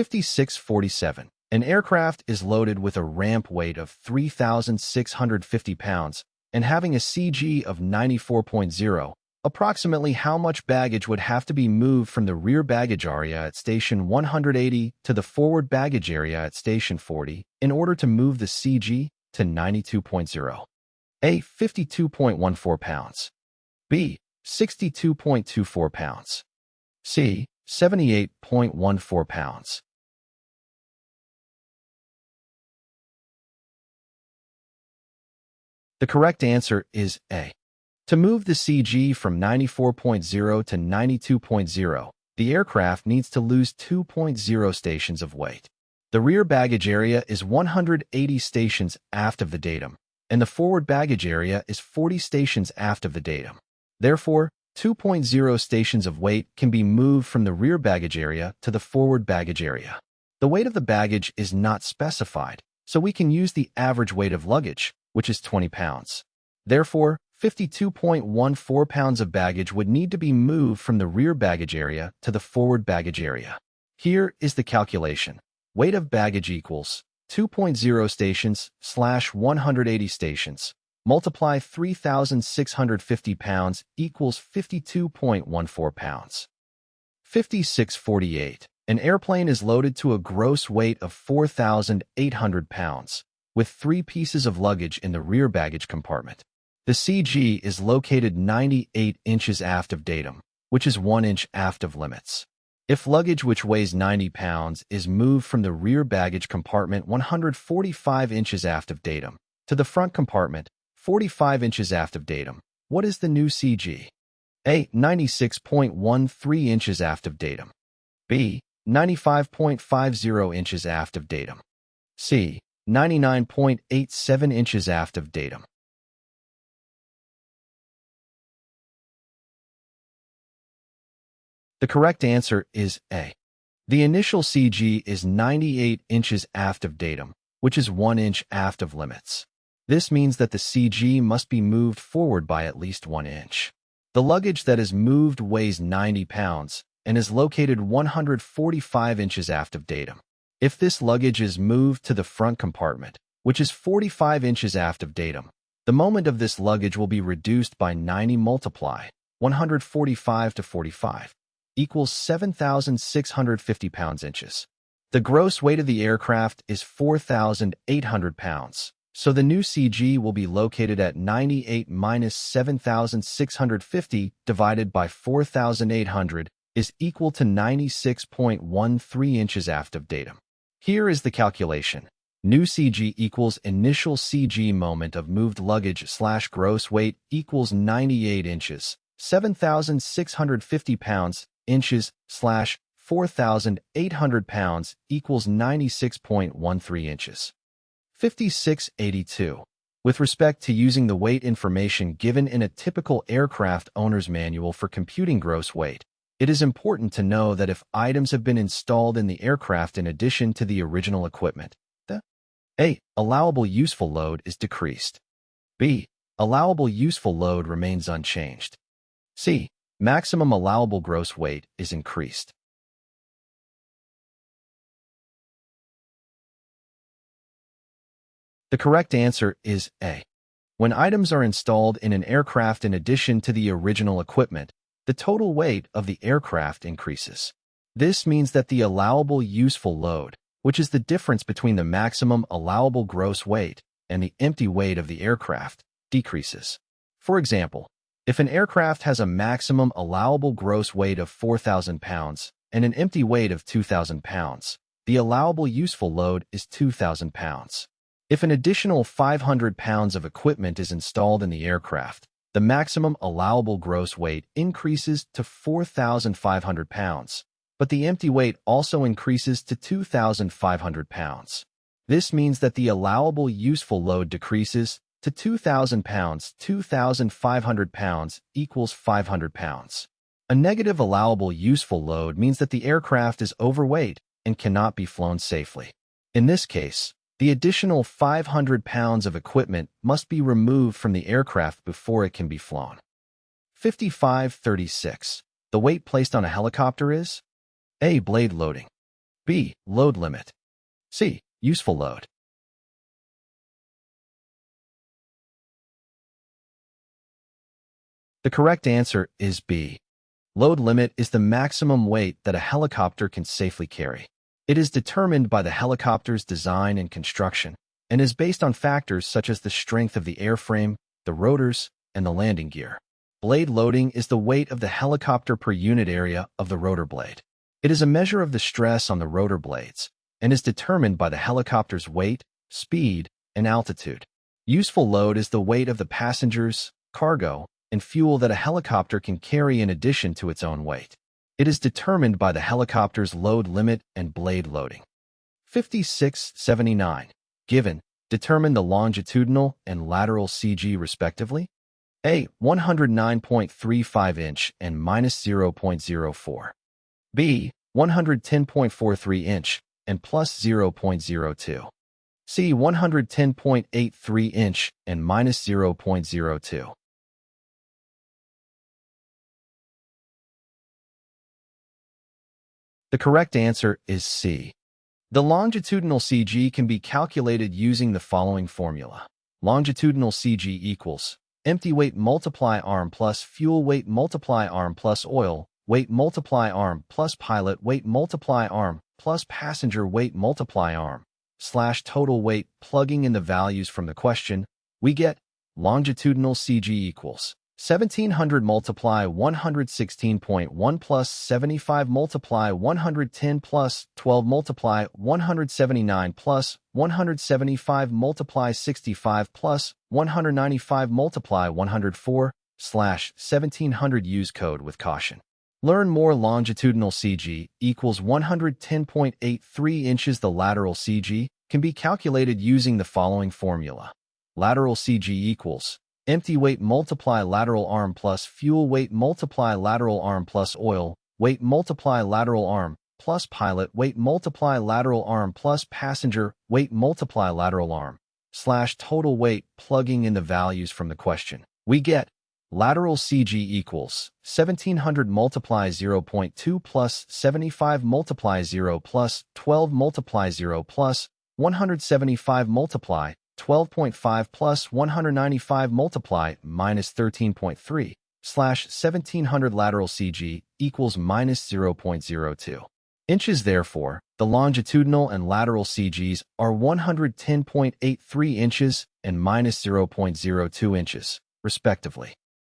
5647. An aircraft is loaded with a ramp weight of 3,650 pounds and having a CG of 94.0. Approximately how much baggage would have to be moved from the rear baggage area at station 180 to the forward baggage area at station 40 in order to move the CG to 92.0? A. 52.14 pounds. B. 62.24 pounds. C. 78.14 pounds. The correct answer is A. To move the CG from 94.0 to 92.0, the aircraft needs to lose 2.0 stations of weight. The rear baggage area is 180 stations aft of the datum, and the forward baggage area is 40 stations aft of the datum. Therefore, 2.0 stations of weight can be moved from the rear baggage area to the forward baggage area. The weight of the baggage is not specified, so we can use the average weight of luggage, which is 20 pounds. Therefore, 52.14 pounds of baggage would need to be moved from the rear baggage area to the forward baggage area. Here is the calculation. Weight of baggage equals 2.0 stations / 180 stations. Multiply 3,650 pounds equals 52.14 pounds. 5648. An airplane is loaded to a gross weight of 4,800 pounds, with 3 pieces of luggage in the rear baggage compartment. The CG is located 98 inches aft of datum, which is 1 inch aft of limits. If luggage which weighs 90 pounds is moved from the rear baggage compartment 145 inches aft of datum to the front compartment 45 inches aft of datum, what is the new CG? A. 96.13 inches aft of datum. B. 95.50 inches aft of datum. C. 99.87 inches aft of datum. The correct answer is A. The initial CG is 98 inches aft of datum, which is 1 inch aft of limits. This means that the CG must be moved forward by at least 1 inch. The luggage that is moved weighs 90 pounds and is located 145 inches aft of datum. If this luggage is moved to the front compartment, which is 45 inches aft of datum, the moment of this luggage will be reduced by 90 multiply 145 to 45 equals 7,650 pounds inches. The gross weight of the aircraft is 4,800 pounds, so the new CG will be located at 98 minus 7,650 divided by 4,800 is equal to 96.13 inches aft of datum. Here is the calculation. New CG equals initial CG moment of moved luggage / gross weight equals 98 inches, 7,650 pounds, inches / 4,800 pounds equals 96.13 inches. 5682. With respect to using the weight information given in a typical aircraft owner's manual for computing gross weight, it is important to know that if items have been installed in the aircraft in addition to the original equipment, the A. Allowable useful load is decreased. B. Allowable useful load remains unchanged. C. Maximum allowable gross weight is increased. The correct answer is A. When items are installed in an aircraft in addition to the original equipment, the total weight of the aircraft increases. This means that the allowable useful load, which is the difference between the maximum allowable gross weight and the empty weight of the aircraft, decreases. For example, if an aircraft has a maximum allowable gross weight of 4,000 pounds and an empty weight of 2,000 pounds, the allowable useful load is 2,000 pounds. If an additional 500 pounds of equipment is installed in the aircraft, the maximum allowable gross weight increases to 4,500 pounds, but the empty weight also increases to 2,500 pounds. This means that the allowable useful load decreases to 2,000 pounds. 2,500 pounds equals 500 pounds. A negative allowable useful load means that the aircraft is overweight and cannot be flown safely. In this case, the additional 500 pounds of equipment must be removed from the aircraft before it can be flown. 5536. The weight placed on a helicopter is A. Blade loading. B. Load limit. C. Useful load. The correct answer is B. Load limit is the maximum weight that a helicopter can safely carry. It is determined by the helicopter's design and construction, and is based on factors such as the strength of the airframe, the rotors, and the landing gear. Blade loading is the weight of the helicopter per unit area of the rotor blade. It is a measure of the stress on the rotor blades, and is determined by the helicopter's weight, speed, and altitude. Useful load is the weight of the passengers, cargo, and fuel that a helicopter can carry in addition to its own weight. It is determined by the helicopter's load limit and blade loading. 5679. Given, determine the longitudinal and lateral CG respectively. A. 109.35 inch and minus 0.04. B. 110.43 inch and plus 0.02. C. 110.83 inch and minus 0.02. The correct answer is C. The longitudinal CG can be calculated using the following formula. Longitudinal CG equals empty weight multiply arm plus fuel weight multiply arm plus oil weight multiply arm plus pilot weight multiply arm plus passenger weight multiply arm / total weight. Plugging in the values from the question, we get longitudinal CG equals 1700 multiply 116.1 plus 75 multiply 110 plus 12 multiply 179 plus 175 multiply 65 plus 195 multiply 104 / 1700. Use code with caution. Learn more. Longitudinal CG equals 110.83 inches. The lateral CG can be calculated using the following formula. Lateral CG equals empty weight multiply lateral arm plus fuel weight multiply lateral arm plus oil weight multiply lateral arm plus pilot weight multiply lateral arm plus passenger weight multiply lateral arm / total weight. Plugging in the values from the question, we get lateral CG equals 1700 multiply 0.2 plus 75 multiply 0 plus 12 multiply 0 plus 175 multiply 12.5 plus 195 multiply minus 13.3 / 1700. Lateral CG equals minus 0.02 inches. Therefore, the longitudinal and lateral CGs are 110.83 inches and minus 0.02 inches, respectively.